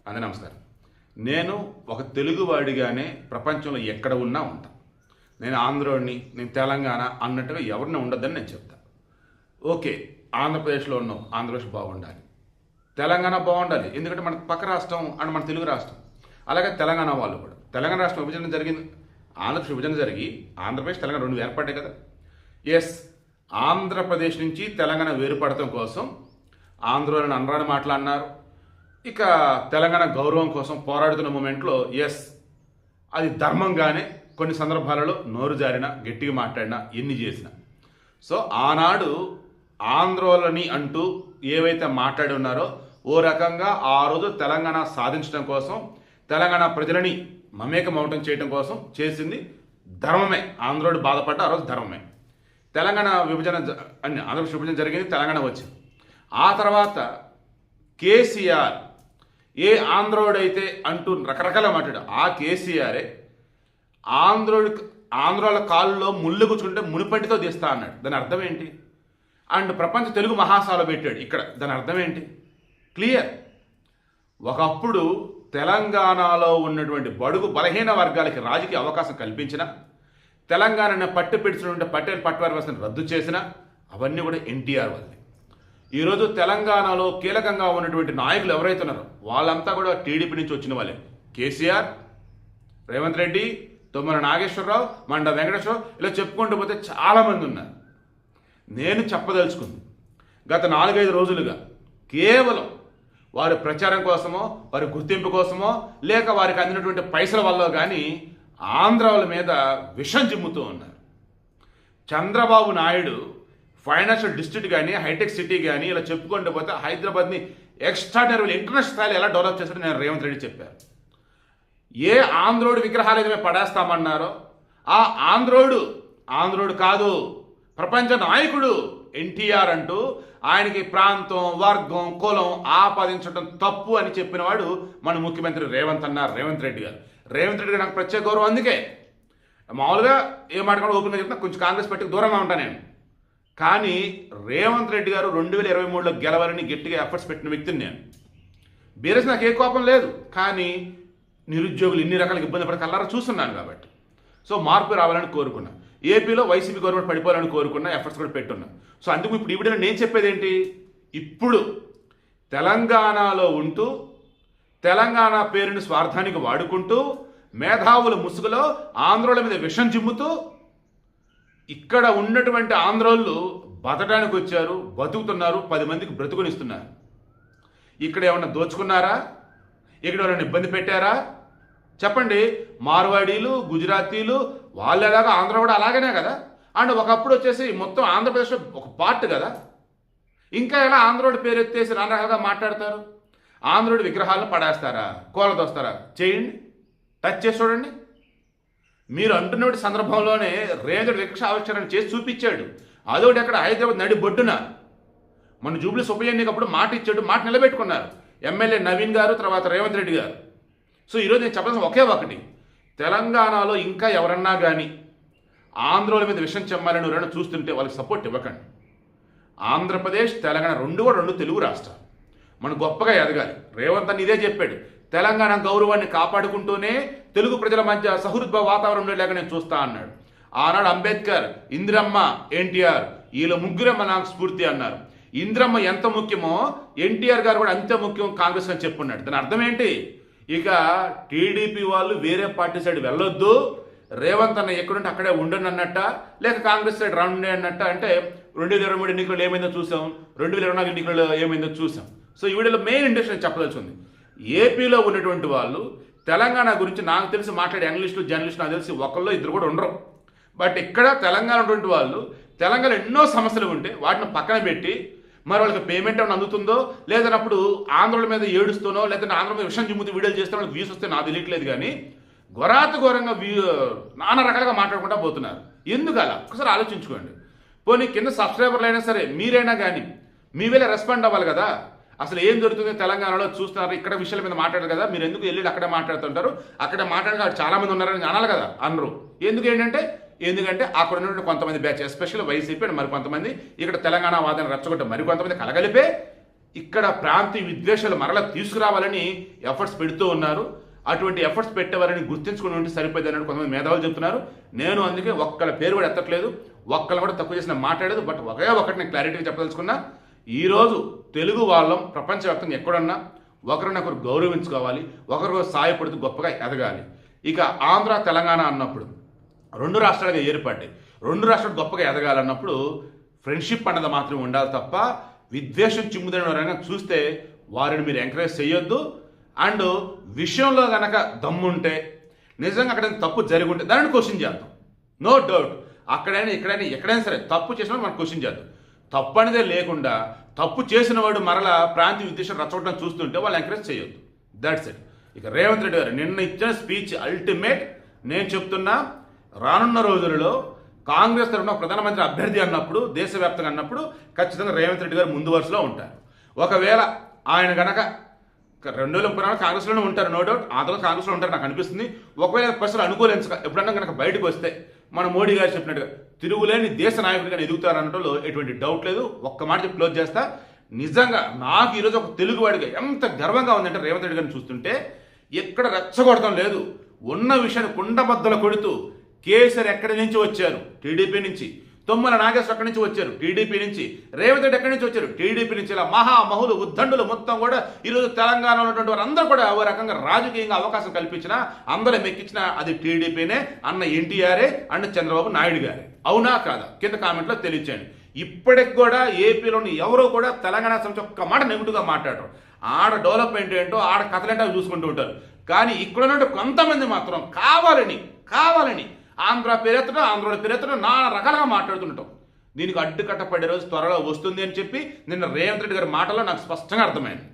అందరికీ నమస్కారం. నేను ఒక తెలుగువాడిగానే ప్రపంచంలో ఎక్కడ ఉన్నా ఉంటా. నేను ఆంధ్రోడిని, నేను తెలంగాణ అన్నట్టుగా ఎవరిని ఉండొద్దని నేను చెప్తా. ఓకే, ఆంధ్రప్రదేశ్లో ఉన్నాం, ఆంధ్రప్రదేశ్ బాగుండాలి, తెలంగాణ బాగుండాలి, ఎందుకంటే మన పక్క రాష్ట్రం అండ్ మన తెలుగు రాష్ట్రం. అలాగే తెలంగాణ వాళ్ళు కూడా, తెలంగాణ రాష్ట్రం విభజన జరిగింది, ఆంధ్రప్రదేశ్ విభజన జరిగి ఆంధ్రప్రదేశ్ తెలంగాణ రెండు ఏర్పడ్డాయి కదా. ఎస్, ఆంధ్రప్రదేశ్ నుంచి తెలంగాణ వేరుపడటం కోసం ఆంధ్రోళన అనరాని మాట్లాడినారు. ఇక తెలంగాణ గౌరవం కోసం పోరాడుతున్న మూమెంట్లో ఎస్, అది ధర్మంగానే కొన్ని సందర్భాలలో నోరు జారినా, గట్టిగా మాట్లాడినా, ఎన్ని చేసినా. సో ఆనాడు ఆంధ్రోళని అంటూ ఏవైతే మాట్లాడి ఉన్నారో ఓ రకంగా ఆ రోజు తెలంగాణ సాధించడం కోసం, తెలంగాణ ప్రజలని మమేకమవటం చేయడం కోసం చేసింది ధర్మమే. ఆంధ్రోడు బాధపడ్డ ఆ రోజు ధర్మమే. తెలంగాణ విభజన ఆంధ్రప్రదేశ్ విభజన జరిగింది, తెలంగాణ వచ్చింది. ఆ తర్వాత కేసీఆర్ ఏ ఆంధ్రోడైతే అంటూ రకరకాల మాట్లాడు, ఆ కేసీఆరే ఆంధ్రోళ్ళ కాళ్ళలో ముళ్ళు గుచ్చుకుంటే మునిపంటితో తీస్తా అన్నాడు. దాని అర్థం ఏంటి? అండ్ ప్రపంచ తెలుగు మహాసభలో పెట్టాడు ఇక్కడ. దాని అర్థం ఏంటి? క్లియర్. ఒకప్పుడు తెలంగాణలో ఉన్నటువంటి బడుగు బలహీన వర్గాలకి రాజకీయ అవకాశం కల్పించిన, తెలంగాణను పట్టు పెడుతున్నటువంటి పట్టేలు పట్టువారి వ్యవస్థను రద్దు చేసిన, అవన్నీ కూడా ఎన్టీఆర్ వల్లే. ఈరోజు తెలంగాణలో కీలకంగా ఉన్నటువంటి నాయకులు ఎవరైతే ఉన్నారో వాళ్ళంతా కూడా టీడీపీ నుంచి వచ్చిన వాళ్ళే. కేసీఆర్, రేవంత్ రెడ్డి, తుమ్మల నాగేశ్వరరావు, మండ వెంకటేశ్వరరావు, ఇలా చెప్పుకుంటూ పోతే చాలామంది ఉన్నారు. నేను చెప్పదలుచుకుంది, గత 4-5 రోజులుగా కేవలం వారి ప్రచారం కోసమో, వారి గుర్తింపు కోసమో, లేక వారికి అందినటువంటి పైసల వల్ల కానీ ఆంధ్రాల మీద విషం చిమ్ముతూ ఉన్నారు. చంద్రబాబు నాయుడు ఫైనాన్షియల్ డిస్ట్రిక్ట్ కానీ, హైటెక్ సిటీ కానీ ఇలా చెప్పుకుంటూ పోతే హైదరాబాద్ని ఎక్స్ట్రాడినరీ ఇంటర్నేషనల్ స్థాయిలో ఎలా డెవలప్ చేస్తారో నేను రేవంత్ రెడ్డి చెప్పారు. ఏ ఆంధ్రోడు విగ్రహాలు ఏదైనా పడేస్తామన్నారో ఆ ఆంధ్రోడు కాదు, ప్రపంచ నాయకుడు ఎన్టీఆర్ అంటూ ఆయనకి ప్రాంతం, వర్గం, కులం ఆపాదించడం తప్పు అని చెప్పినవాడు మన ముఖ్యమంత్రి రేవంత్ రెడ్డి గారు. రేవంత్ రెడ్డి గారు నాకు ప్రత్యేక గౌరవం. అందుకే మామూలుగా ఏ మాట కూడా ఓపెన్గా చెప్తున్నా, కొంచెం కాంగ్రెస్ పార్టీకి దూరంగా ఉంటాను నేను. కానీ రేవంత్ రెడ్డి గారు 2023లో గెలవాలని గట్టిగా ఎఫర్ట్స్ పెట్టిన వ్యక్తిని నేను. బీరస్ నాకు ఏ కోపం లేదు, కానీ నిరుద్యోగులు ఇన్ని రకాల ఇబ్బంది పడి కల్లారా చూస్తున్నాను కాబట్టి. సో మార్పు రావాలని కోరుకున్నా. ఏపీలో వైసీపీ గవర్నమెంట్ పడిపోవాలని కోరుకున్నా, ఎఫర్ట్స్ కూడా పెట్టున్నా. సో అందుకు ఇప్పుడు ఈ వీడియోలో నేను చెప్పేది ఏంటి, ఇప్పుడు తెలంగాణలో ఉంటూ తెలంగాణ పేరుని స్వార్థానికి వాడుకుంటూ మేధావుల ముసుగులో ఆంధ్రోళ్ళ మీద విషం చిమ్ముతూ ఇక్కడ ఉన్నటువంటి ఆంధ్రోళ్ళు బతకడానికి వచ్చారు, బతుకుతున్నారు, 10 మందికి బ్రతుకునిస్తున్నారు. ఇక్కడ ఏమన్నా దోచుకున్నారా? ఇక్కడ ఎవరైనా ఇబ్బంది పెట్టారా? చెప్పండి. మార్వాడీలు, గుజరాతీలు వాళ్ళు ఎలాగా, ఆంధ్ర కూడా అలాగనే కదా. అండ్ ఒకప్పుడు వచ్చేసి మొత్తం ఆంధ్రప్రదేశ్ ఒక పార్ట్ కదా. ఇంకా ఎలా ఆంధ్రోడి పేరు ఎత్తేసి రకరకాలుగా మాట్లాడతారు? ఆంధ్రోడి విగ్రహాలను పడేస్తారా, కూలదోస్తారా? చేయండి, టచ్ చేసి చూడండి. మీరు అంటున్నటువంటి సందర్భంలోనే రేవంత్ విగ్రహ ఆవిష్కరణ చేసి చూపించాడు. అదొకటి అక్కడ హైదరాబాద్ నడి బొడ్డున మన జూబ్లీస్ ఉప ఎన్నికప్పుడు మాట ఇచ్చాడు, మాట నిలబెట్టుకున్నారు ఎమ్మెల్యే నవీన్ గారు, తర్వాత రేవంత్ రెడ్డి గారు. సో ఈరోజు నేను చెప్పాల్సిన ఒకే ఒకటి, తెలంగాణలో ఇంకా ఎవరన్నా కానీ ఆంధ్రోల మీద విషం చెమ్మాలని ఎవరైనా చూస్తుంటే వాళ్ళకి సపోర్ట్ ఇవ్వకండి. ఆంధ్రప్రదేశ్, తెలంగాణ రెండు తెలుగు రాష్ట్రాలు. మనం గొప్పగా ఎదగాలి. రేవంత్ అని ఇదే చెప్పాడు, తెలంగాణ గౌరవాన్ని కాపాడుకుంటూనే తెలుగు ప్రజల మధ్య సహృద్భావ వాతావరణంలో లేక నేను చూస్తా అన్నాడు. ఆనాడు అంబేద్కర్, ఇందిరమ్మ, ఎన్టీఆర్ వీళ్ళ ముగ్గురమ్మ నాకు స్ఫూర్తి అన్నారు. ఇందిరమ్మ ఎంత ముఖ్యమో ఎన్టీఆర్ గారు కూడా అంతే ముఖ్యం కాంగ్రెస్ అని చెప్పున్నాడు. దాని అర్థం ఏంటి? ఇక టీడీపీ వాళ్ళు వేరే పార్టీ సైడ్ వెళ్ళొద్దు, రేవంత్ అన్న ఎక్కడుంటే అక్కడే ఉండను అన్నట్ట, లేక కాంగ్రెస్ సైడ్ రండి అన్నట్ట. అంటే 2023 ఎన్నికల్లో ఏమైందో చూసాం, 2024 ఎన్నికల్లో ఏమైందో చూసాం. సో ఈ వీడియోలో మెయిన్ ఇండస్ట్రీ చెప్పదలుచుంది, ఏపీలో ఉన్నటువంటి వాళ్ళు తెలంగాణ గురించి నాకు తెలిసి మాట్లాడే అనలిస్టులు, జర్నలిస్టులు నాకు తెలిసి ఒకళ్ళు ఇద్దరు కూడా ఉండరు. బట్ ఇక్కడ తెలంగాణ ఉన్నటువంటి వాళ్ళు తెలంగాణ ఎన్నో సమస్యలు ఉంటే వాటిని పక్కన పెట్టి మరి వాళ్ళకి పేమెంట్ ఏమైనా అందుతుందో లేదన్నప్పుడు ఆంధ్రుల మీద ఏడుస్తూనో లేదంటే ఆంధ్ర మీద విషయం చిమ్ముతూ వీడియోలు చేస్తే వాళ్ళకి వ్యూస్ వస్తే నాకు తెలియట్లేదు. కానీ ఘోరంగా నానా రకాలుగా మాట్లాడుకుంటూ పోతున్నారు. ఎందుకు అలా? ఒకసారి ఆలోచించుకోండి. పోనీ కింద సబ్స్క్రైబర్లు అయినా సరే మీరైనా కానీ మీ వేళ రెస్పాండ్ అవ్వాలి కదా. అసలు ఏం జరుగుతుంది తెలంగాణలో చూస్తున్నారు, ఇక్కడ విషయాల మీద మాట్లాడారు కదా, మీరు ఎందుకు వెళ్ళి అక్కడే మాట్లాడుతుంటారు, అక్కడే మాట్లాడే చాలా మంది ఉన్నారని అనాలి కదా. అనరు. ఎందుకంటే అక్కడ ఉన్నటువంటి కొంతమంది బ్యాచ్, ఎస్పెషల్ వైసీపీ అండ్ మరి కొంతమంది ఇక్కడ తెలంగాణ వాదన రెచ్చగొట్ట మరి కొంతమంది కలగలిపే ఇక్కడ ప్రాంతీయ విద్వేషాలు మరలా తీసుకురావాలని ఎఫర్ట్స్ పెడుతూ ఉన్నారు. అటువంటి ఎఫర్ట్స్ పెట్టేవారని గుర్తించుకుని ఉంటే సరిపోయింది అన్నట్టు కొంతమంది మేధావులు చెప్తున్నారు. నేను అందుకే ఒక్కళ్ళ పేరు కూడా ఎత్తట్లేదు, ఒక్కళ్ళు కూడా తక్కువ చేసిన మాట్లాడలేదు. బట్ ఒకే ఒకటి నేను క్లారిటీగా చెప్పదలుచుకున్నా, ఈరోజు తెలుగు వాళ్ళం ప్రపంచవ్యాప్తంగా ఎక్కడున్నా ఒకరినొకరు గౌరవించుకోవాలి, ఒకరికొకరు సాయపడుతూ గొప్పగా ఎదగాలి. ఇక ఆంధ్ర తెలంగాణ అన్నప్పుడు రెండు రాష్ట్రాలుగా ఏర్పడ్డాయి. రెండు రాష్ట్రాలు గొప్పగా ఎదగాలన్నప్పుడు ఫ్రెండ్షిప్ అన్నది మాత్రం ఉండాలి తప్ప విద్వేషం చిమ్ముదైన ఎవరైనా చూస్తే వారిని మీరు ఎంకరేజ్ చేయొద్దు. అండ్ విషయంలో కనుక దమ్ముంటే నిజంగా అక్కడ తప్పు జరిగి ఉంటే దానిని క్వశ్చన్ చేద్దాం. నో డౌట్, అక్కడైనా ఎక్కడైనా సరే తప్పు చేసిన మనం క్వశ్చన్ చేద్దాం. తప్పు అనేదే లేకుండా తప్పు చేసిన వాడు మరలా ప్రాంతీయ విద్వేషం రచ్చగొట్టడం చూస్తుంటే వాళ్ళు ఎంకరేజ్ చేయొద్దు. That's it. ఇక రేవంత్ రెడ్డి గారు నిన్న ఇచ్చిన స్పీచ్ అల్టిమేట్. నేను చెప్తున్నా, రానున్న రోజులలో కాంగ్రెస్ తరఫున ప్రధానమంత్రి అభ్యర్థి అన్నప్పుడు, దేశవ్యాప్తంగా అన్నప్పుడు ఖచ్చితంగా రేవంత్ రెడ్డి గారు ముందు వరుసలో ఉంటారు. ఒకవేళ ఆయన గనక 2034 కాంగ్రెస్లోనే ఉంటారు, నో డౌట్. ఆ తర్వాత కాంగ్రెస్లో ఉంటారు నాకు అనిపిస్తుంది. ఒకవేళ ప్రశ్నలు అనుకూలించక ఎప్పుడన్నా కనుక బయటకు వస్తే మన మోడీ గారు చెప్పినట్టుగా తిరుగులేని దేశ నాయకుడిగా ఎదుగుతారు అనడంలో ఎటువంటి డౌట్ లేదు. ఒక్క మాట చెప్పి క్లోజ్ చేస్తా. నిజంగా నాకు ఈరోజు ఒక తెలుగువాడిగా ఎంత గర్వంగా ఉందంటే రేవంత్ రెడ్డి గారిని చూస్తుంటే ఎక్కడ రెచ్చగొడతాం లేదు. ఉన్న విషయాన్ని కుండబద్దలు కొడుతూ కేసీఆర్ ఎక్కడి నుంచి వచ్చారు, టీడీపీ నుంచి. తుమ్మల నాగేశ్వర ఎక్కడి నుంచి వచ్చారు, టీడీపీ నుంచి. రేవంత్ రెడ్డి ఎక్కడి నుంచి వచ్చారు, టీడీపీ నుంచి. ఇలా మహామహులు ఉద్దండులు మొత్తం కూడా ఈరోజు తెలంగాణలో ఉన్నటువంటి వారందరూ కూడా ఓ రకంగా రాజకీయంగా అవకాశం కల్పించినా, అందరూ మెక్కించినా అది టీడీపీనే, అన్న ఎన్టీఆర్ఏ అండ్ చంద్రబాబు నాయుడు గారే. అవునా కాదా? కింద కామెంట్లో తెలియచేయండి. ఇప్పటికి కూడా ఏపీలోని ఎవరో కూడా తెలంగాణ సంబంధించి ఒక్క మాట నెగిటివ్గా మాట్లాడరు. ఆడ డెవలప్మెంట్ ఏంటో, ఆడ కథలేంటో చూసుకుంటూ ఉంటారు. కానీ ఇక్కడ ఉన్నట్టు కొంతమంది మాత్రం కావాలని ఆంధ్ర పేరెత్తడం, ఆంధ్రుల పేరెత్తడం, నానా రకాలుగా మాట్లాడుతుంటాం. దీనికి అడ్డుకట్టపడే రోజు త్వరలో వస్తుంది అని చెప్పి నిన్న రేవంత్ రెడ్డి గారి మాటలో నాకు స్పష్టంగా అర్థమైంది.